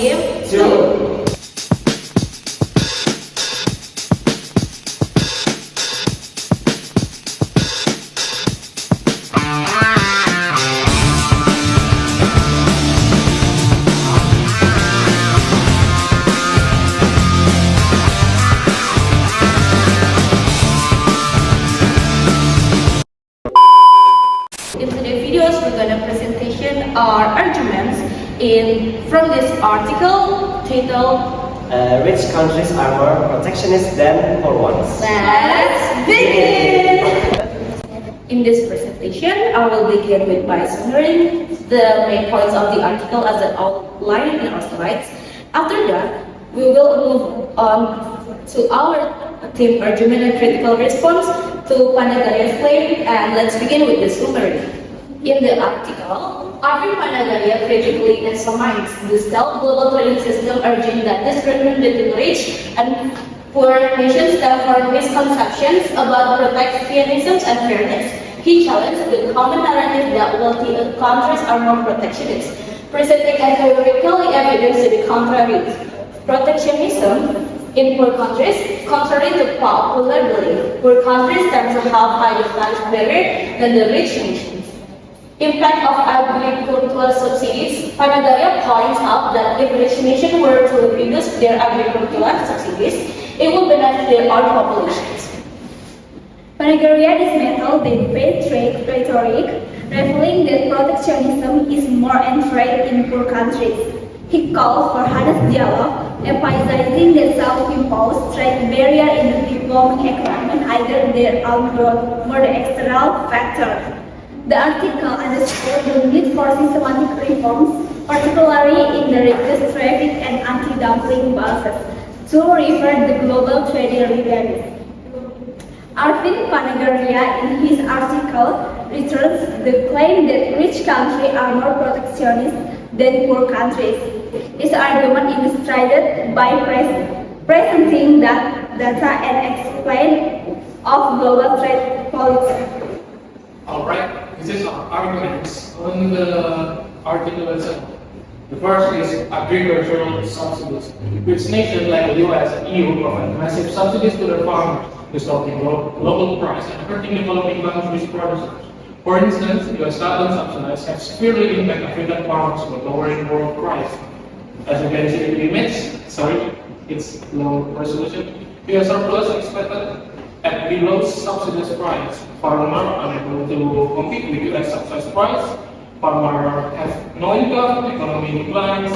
Game 2. In today's videos, we're gonna presentation our arguments from this article titled Rich countries are more protectionist than poor ones. Let's begin! In this presentation, I will begin with by summarizing the main points of the article as outlined in our slides. After that, we will move on to our team argument and critical response to Panagariya's claim, and let's begin with the summary. In the article, Arnind Panagariya critically examines the global trading system, urging that disagreement between rich and poor nations stem from misconceptions about protectionism and fairness. He challenged the common narrative that wealthy countries are more protectionist, presenting empirically evidence to the contrary. Protectionism in poor countries, contrary to popular belief, poor countries tend to have higher tax barrier than the rich nations. Impact of agricultural subsidies. Panagariya points out that if rich nations were to reduce their agricultural subsidies, it would benefit their own populations. Panagariya dismantled the fair trade rhetoric, revealing that protectionism is more entrenched in poor countries. He calls for honest dialogue, emphasizing that self-imposed trade barrier in the developing economy either their own growth or the external factor. The article underscored the need for systematic reforms, particularly in the reduced traffic and anti-dumping bases, to revert the global trading revenues. Arnind Panagariya, in his article, returns the claim that rich countries are more protectionist than poor countries. His argument illustrated by presenting that data and explain of global trade policy. Alright, this is our arguments on the article itself. The first is agricultural subsidies, which nations like the US and EU provide massive subsidies to their farmers, distorting global price and hurting developing countries' producers. For instance, US cotton subsidies have severely impacted African farmers by lowering world price. As you can see in the image, it's low resolution. US surplus expected at below subsidized price. Farmers are unable to compete with US subsidized price. Farmers have no income, economy declines,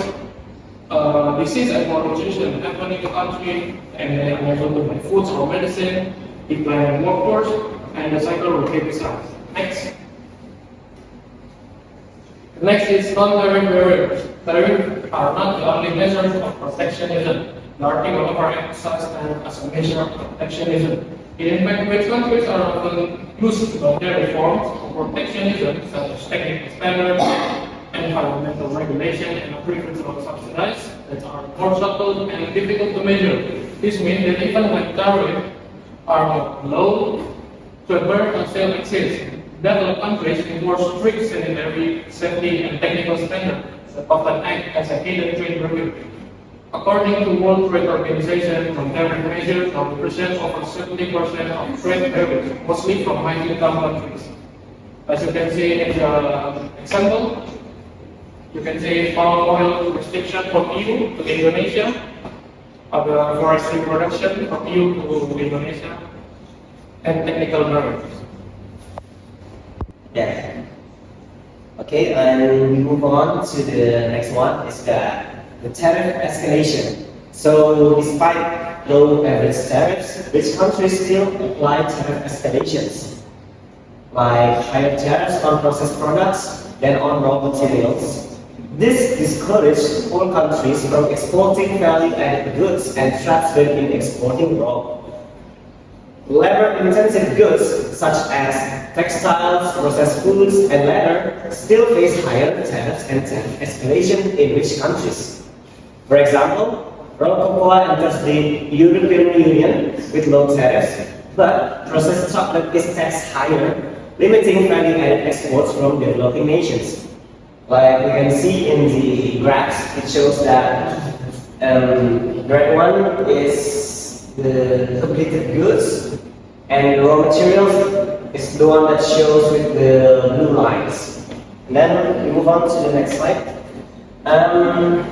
disease and malnutrition happen in the country, and they are unable to buy foods or medicine, decline workforce, and the cycle repeats itself. Next is non-tariff barriers. Tariffs are not the only measures of protectionism. The article overemphasized them as a measure of protectionism. In fact, rich countries are often used by their reforms for protectionism, such as technical standards, environmental regulation, and agricultural subsidies that are more subtle and difficult to measure. This means that even when tariffs are low, trade barriers still exist. Developed countries enforce strict sanitary, safety, and technical standards that often act as a hidden trade barrier. According to World Trade Organization, non-tariff measures now represent over 70% of trade barriers, mostly from high-income countries. As you can see in the example, you can see palm oil restriction from EU to Indonesia, forestry production from EU to Indonesia, and technical barriers. Yeah. Okay, and we move on to the next one. Is the tariff escalation. So, despite low average tariffs, rich countries still apply tariff escalations, like higher tariffs on processed products than on raw materials. This discourages poor countries from exporting value-added goods and traps them in exporting raw. Labor-intensive goods such as textiles, processed foods, and leather still face higher tariffs and tariff escalation in rich countries. For example, raw cocoa enters the European Union with low tariffs, but processed chocolate is taxed higher, limiting value-added exports from developing nations. Like we can see in the graphs, it shows that grade 1 is the completed goods, and raw materials is the one that shows with the blue lines. And then we move on to the next slide. The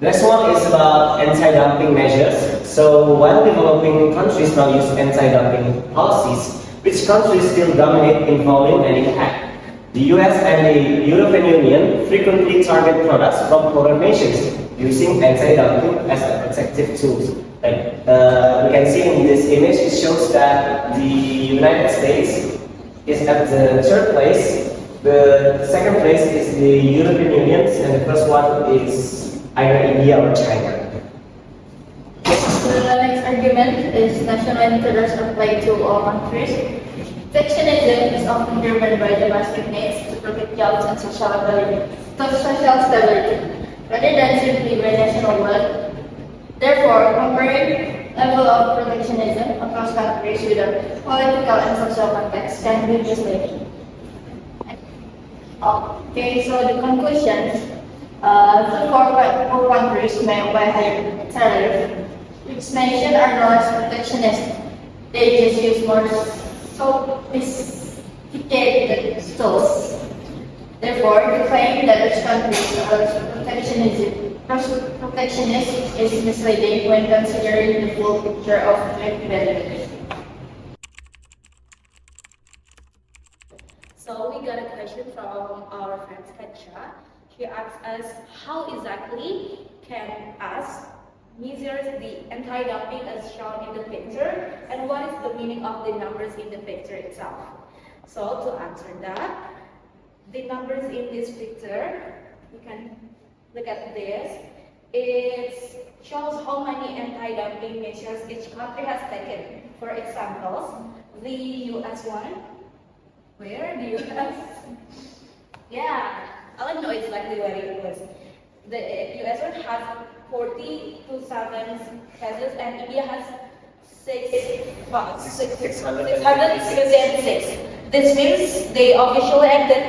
next one is about anti-dumping measures. So while developing countries now use anti-dumping policies, which countries still dominate in volume and impact? The US and the European Union frequently target products from poorer nations using anti-dumping as a protective tool. Like we can see in this image, it shows that the United States is at the third place. The second place is the European Union, and the first one is either India or China. The next argument is national interests apply to all countries. Protectionism is often driven by domestic needs to protect jobs and social stability, rather than simply by national wealth. Therefore, comparing level of protectionism across countries with a political and social context can be misleading. Okay, so the conclusion, poor countries may apply higher tariff, which nation are not protectionist. They just use more sophisticated tools. Therefore, the claim that rich countries are protectionist is misleading when considering the full picture of trade benefits. So we got a question from our friend лекʀᴏᴜ. She asks us, how exactly can us measure the anti-dumping as shown in the picture, and what is the meaning of the numbers in the picture itself? So to answer that, the numbers in this picture, you can look at this. It shows how many anti-dumping measures each country has taken. For examples, the US one. Where? The US? Yeah, I don't know exactly where it was. The US one has 42,000 cases, and India has 666. This means they officially acted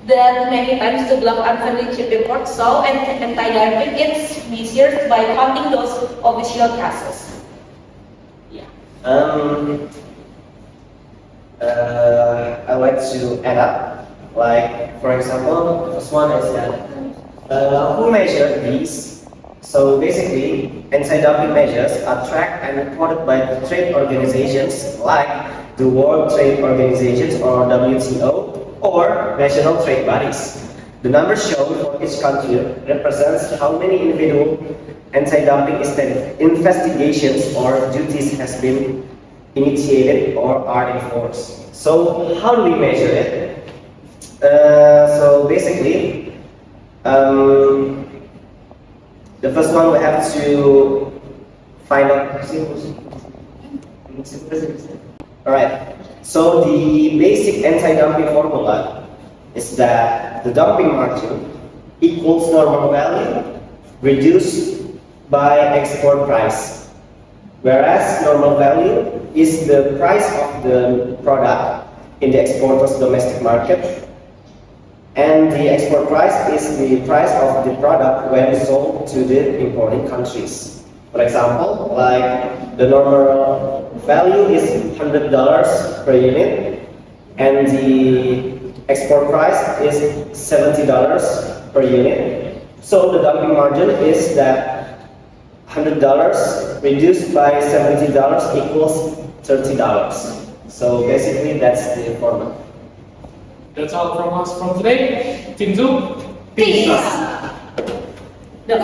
that many times to block unfriendly chip imports. So anti-dumping is measured by counting those official cases. Yeah. I like to add up. Like for example, the first one is that who measured these? So basically, anti-dumping measures are tracked and reported by trade organizations like the World Trade Organization or WTO or national trade bodies. The numbers shown for each country represents how many individual anti-dumping investigations or duties has been initiated or are enforced. So how do we measure it? So basically, the first one we have to find out. Alright, so the basic anti-dumping formula is that the dumping margin equals normal value reduced by export price, whereas normal value is the price of the product in the exporter's domestic market, and the export price is the price of the product when sold to the importing countries. For example, like the normal value is $100 per unit, and the export price is $70 per unit. So the dumping margin is that $100 reduced by $70 equals $30. So basically, that's the formula. That's all from us from today. Team Zoom, peace. No.